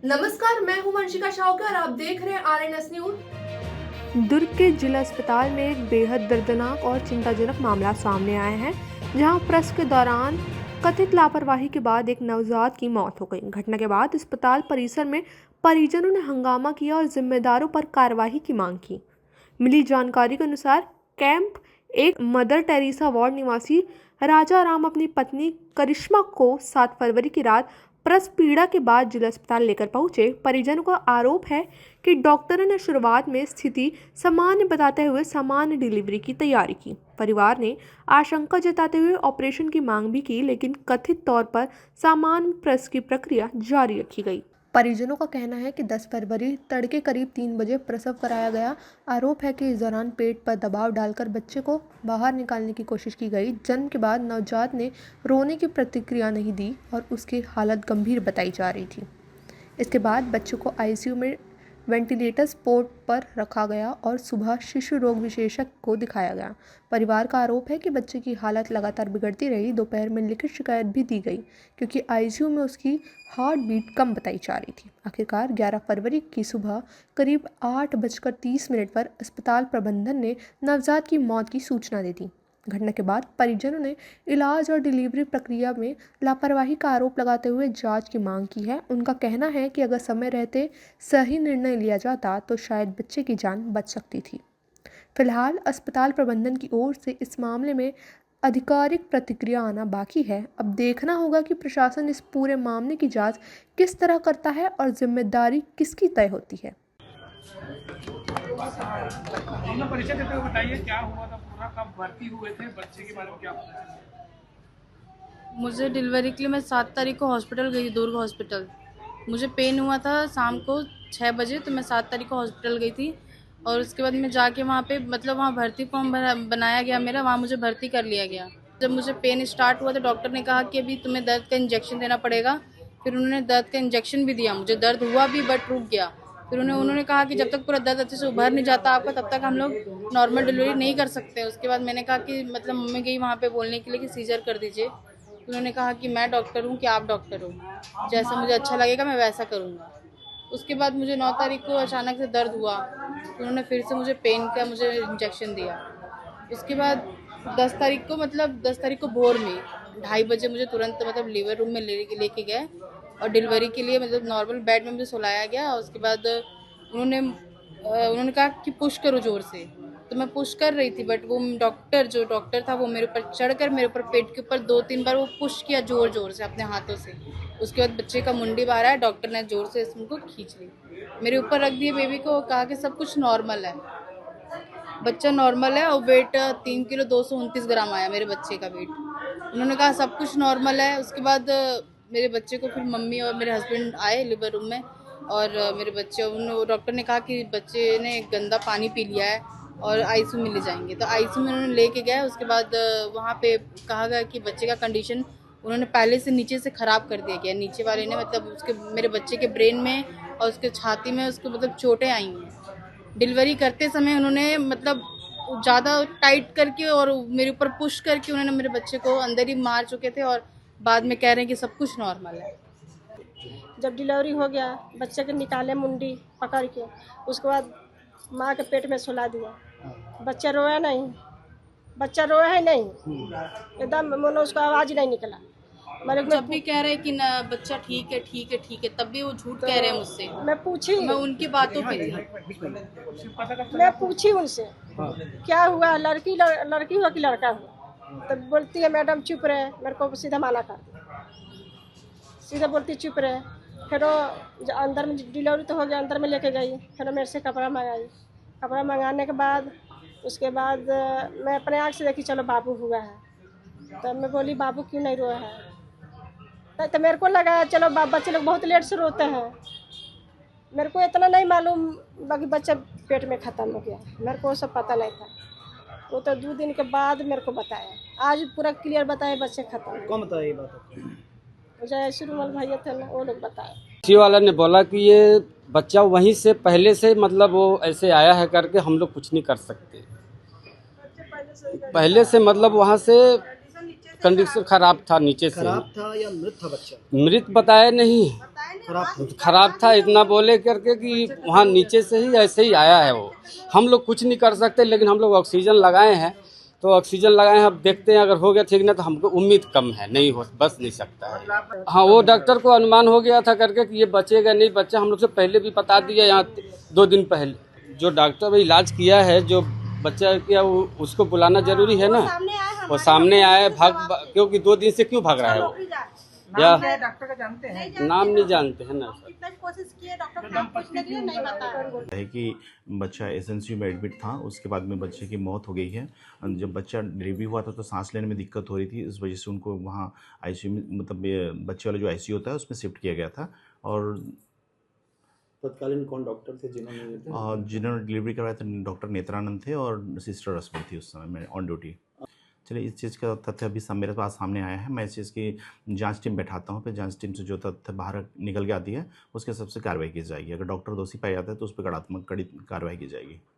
नमस्कार, मैं हूं वंशिका शाहूकर और आप देख रहे हैं आरएनएस न्यूज। दुर्ग के जिला अस्पताल में एक बेहद दर्दनाक और चिंताजनक मामला सामने आया है, जहां प्रसव के दौरान कथित लापरवाही के बाद एक नवजात की मौत हो गई। घटना के बाद अस्पताल परिसर में परिजनों ने हंगामा किया और जिम्मेदारों पर कार्रवाई की मांग की। मिली जानकारी के अनुसार कैंप एक मदर टेरेसा वार्ड निवासी राजा राम अपनी पत्नी करिश्मा को 7 फरवरी की रात प्रसव पीड़ा के बाद जिला अस्पताल लेकर पहुंचे। परिजनों का आरोप है कि डॉक्टरों ने शुरुआत में स्थिति सामान्य बताते हुए सामान्य डिलीवरी की तैयारी की। परिवार ने आशंका जताते हुए ऑपरेशन की मांग भी की, लेकिन कथित तौर पर सामान्य प्रसव की प्रक्रिया जारी रखी गई। परिजनों का कहना है कि 10 फरवरी तड़के करीब 3 बजे प्रसव कराया गया। आरोप है कि इस दौरान पेट पर दबाव डालकर बच्चे को बाहर निकालने की कोशिश की गई। जन्म के बाद नवजात ने रोने की प्रतिक्रिया नहीं दी और उसकी हालत गंभीर बताई जा रही थी। इसके बाद बच्चे को आईसीयू में वेंटिलेटर सपोर्ट पर रखा गया और सुबह शिशु रोग विशेषज्ञ को दिखाया गया। परिवार का आरोप है कि बच्चे की हालत लगातार बिगड़ती रही। दोपहर में लिखित शिकायत भी दी गई क्योंकि आईसीयू में उसकी हार्ट बीट कम बताई जा रही थी। आखिरकार 11 फरवरी की सुबह करीब 8:30 पर अस्पताल प्रबंधन ने नवजात की मौत की सूचना दे दी। घटना के बाद परिजनों ने इलाज और डिलीवरी प्रक्रिया में लापरवाही का आरोप लगाते हुए जांच की मांग की है। उनका कहना है कि अगर समय रहते सही निर्णय लिया जाता तो शायद बच्चे की जान बच सकती थी। फिलहाल अस्पताल प्रबंधन की ओर से इस मामले में आधिकारिक प्रतिक्रिया आना बाकी है। अब देखना होगा कि प्रशासन इस पूरे मामले की जांच किस तरह करता है और जिम्मेदारी किसकी तय होती है। अपना परिचय देते हुए बताइए, क्या हुआ था पूरा, कब भर्ती हुए थे, बच्चे के बारे में क्या पता है? मुझे डिलीवरी के लिए मैं 7 तारीख को हॉस्पिटल गई, दुर्ग हॉस्पिटल। मुझे पेन हुआ था शाम को 6 बजे, तो मैं 7 तारीख को हॉस्पिटल गई थी और उसके बाद मैं जाके वहाँ पे वहाँ भर्ती फॉर्म बनाया गया मेरा, वहाँ मुझे भर्ती कर लिया गया। जब मुझे पेन स्टार्ट हुआ तो डॉक्टर ने कहा कि अभी तुम्हें दर्द का इंजेक्शन देना पड़ेगा। फिर उन्होंने दर्द का इंजेक्शन भी दिया, मुझे दर्द हुआ भी बट रुक गया। फिर उन्होंने कहा कि जब तक पूरा दर्द अच्छे से उभर नहीं जाता आपका, तब तक हम लोग नॉर्मल डिलीवरी नहीं कर सकते। उसके बाद मैंने कहा कि मम्मी गई वहाँ पे बोलने के लिए कि सीजर कर दीजिए। उन्होंने कहा कि मैं डॉक्टर हूँ कि आप डॉक्टर हो, जैसा मुझे अच्छा लगेगा मैं वैसा करूँगा। उसके बाद मुझे 9 तारीख को अचानक से दर्द हुआ, उन्होंने फिर से मुझे पेन का इंजेक्शन दिया। उसके बाद 10 तारीख को भोर में 2:30 बजे मुझे तुरंत लेबर रूम में लेके गए और डिलीवरी के लिए नॉर्मल बेड में मुझे सुलाया गया। उसके बाद उन्होंने कहा कि पुश करो ज़ोर से, तो मैं पुश कर रही थी, बट वो जो डॉक्टर था वो मेरे ऊपर चढ़कर मेरे ऊपर पेट के ऊपर 2-3 बार वो पुश किया ज़ोर से अपने हाथों से। उसके बाद बच्चे का मुंडी बाहर आया, डॉक्टर ने ज़ोर से इसको खींच ली, मेरे ऊपर रख दिए बेबी को, कहा कि सब कुछ नॉर्मल है, बच्चा नॉर्मल है। और वेट 3 किलो 229 ग्राम आया मेरे बच्चे का वेट। उन्होंने कहा सब कुछ नॉर्मल है। उसके बाद मेरे बच्चे को फिर मम्मी और मेरे हस्बैंड आए लेबर रूम में और मेरे बच्चे, डॉक्टर ने कहा कि बच्चे ने गंदा पानी पी लिया है और आईसीयू में ले जाएंगे, तो आईसीयू में उन्होंने लेके गए। उसके बाद वहाँ पे कहा गया कि बच्चे का कंडीशन उन्होंने पहले से नीचे से ख़राब कर दिया गया। नीचे वाले ने उसके मेरे बच्चे के ब्रेन में और उसके छाती में उसको चोटें आई हैं। डिलीवरी करते समय उन्होंने ज़्यादा टाइट करके और मेरे ऊपर पुश करके उन्होंने मेरे बच्चे को अंदर ही मार चुके थे और बाद में कह रहे हैं कि सब कुछ नॉर्मल है। जब डिलीवरी हो गया, बच्चे के निकाले मुंडी पकड़ के, उसके बाद माँ के पेट में सुला दिया। बच्चा रोया नहीं, बच्चा रोया है नहीं, एकदम मोनो उसको आवाज़ नहीं निकला। जब भी कह रहे हैं कि ना बच्चा ठीक है, तब भी वो झूठ कह रहे हैं मुझसे। मैं पूछी, मैं उनकी बातों पे थी। मैं पूछी उनसे क्या हुआ, लड़की हुआ कि लड़का हुआ, तब बोलती है मैडम चुप रहे, मेरे को सीधा माना कर दिया, सीधा बोलती चुप रहे। फिर वो अंदर में डिलीवरी तो हो गया, अंदर में लेके गई, फिर मेरे से कपड़ा मंगाई। कपड़ा मंगाने के बाद उसके बाद मैं अपने आँख से देखी चलो बाबू हुआ है। तो मैं बोली बाबू क्यों नहीं रोया है, तो मेरे को लगा चलो बच्चे लोग बहुत लेट से रोते हैं। मेरे को इतना नहीं मालूम बाकी बच्चा पेट में ख़त्म हो गया, मेरे को सब पता नहीं था। वो तो 2 दिन के बाद मेरे को बताया, आज पूरा क्लियर बताया बच्चे ख़त्म। कौन बताया ये बात? मुझे ऐसे रूमल भैया थे ना, वो लोग बताए। किसी वाला ने बोला कि ये बच्चा वहीं से पहले से वो ऐसे आया है करके हम लोग कुछ नहीं कर सकते। पहले से वहाँ से कंडीशन खराब था, नीचे से खराब था या मृत था बच्चा? मृत बताया नहीं, खराब खराब था इतना बोले करके कि वहाँ नीचे से ही ऐसे ही आया है वो। हम लोग कुछ नहीं कर सकते, लेकिन हम लोग ऑक्सीजन लगाए हैं, तो ऑक्सीजन लगाए हैं। अब देखते हैं, अगर हो गया ठीक, ना तो हमको उम्मीद कम है, नहीं हो बस नहीं सकता है। हाँ, वो डॉक्टर को अनुमान हो गया था करके कि ये बचेगा नहीं बच्चा, हम लोग से पहले भी बता दिया यहाँ 2 दिन पहले। जो डॉक्टर ने इलाज किया है, जो बच्चा किया, उसको बुलाना जरूरी है ना। वो सामने आए, क्योंकि 2 दिन से क्यों भाग रहा है वो, या डॉक्टर का जानते हैं? नाम नहीं जानते हैं ना। है कि बच्चा एसएनसीयू में एडमिट था, उसके बाद में बच्चे की मौत हो गई है। जब बच्चा डिलीवरी हुआ था तो सांस लेने में दिक्कत हो रही थी, इस वजह से उनको वहाँ आईसीयू में, मतलब बच्चे वाला जो आईसीयू होता है उसमें शिफ्ट किया गया था। और तत्कालीन कौन डॉक्टर थे जिन्होंने डिलीवरी करवाया था? डॉक्टर नेत्रानंद थे और सिस्टर रश्मि थी उस समय में ऑन ड्यूटी। चलिए, इस चीज़ का तथ्य अभी मेरे पास सामने आया है, मैं इस चीज़ की जांच टीम बैठाता हूँ, फिर जांच टीम से जो तथ्य बाहर निकल के आती है उसके सबसे कार्रवाई की जाएगी। अगर डॉक्टर दोषी पाया जाता है तो उस पर कड़ी कार्रवाई की जाएगी।